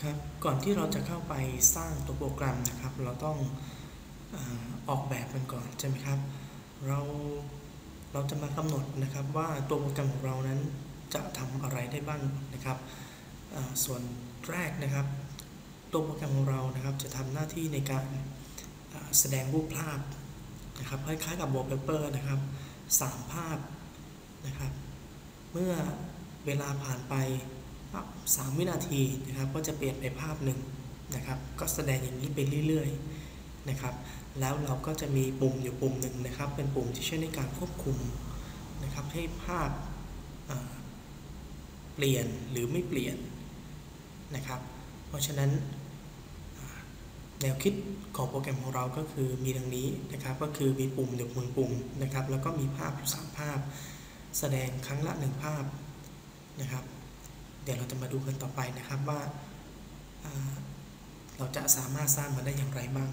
ครับก่อนที่เราจะเข้าไปสร้างตัวโปรแกรมนะครับเราต้องออกแบบมันก่อนใช่ไหมครับเราจะมากำหนดนะครับว่าตัวโปรแกรมของเรานั้นจะทำอะไรได้บ้างนะครับส่วนแรกนะครับตัวโปรแกรมของเรานะครับจะทำหน้าที่ในการแสดงรูปภาพนะครับคล้ายๆกับ wallpaper นะครับ3 ภาพนะครับเมื่อเวลาผ่านไป3 วินาทีนะครับก็จะเปลี่ยนไปภาพหนึ่งนะครับก็แสดงอย่างนี้ไปเรื่อยๆนะครับแล้วเราก็จะมีปุ่มอยู่ปุ่มหนึ่งนะครับเป็นปุ่มที่ใช้ในการควบคุมนะครับให้ภาพเปลี่ยนหรือไม่เปลี่ยนนะครับเพราะฉะนั้นแนวคิดของโปรแกรมของเราก็คือมีดังนี้นะครับก็คือมีปุ่มอยู่1 ปุ่มนะครับแล้วก็มีภาพอยู่3 ภาพแสดงครั้งละ1 ภาพนะครับเดี๋ยวเราจะมาดูกันต่อไปนะครับว่าเราจะสามารถสร้างมันได้อย่างไรบ้าง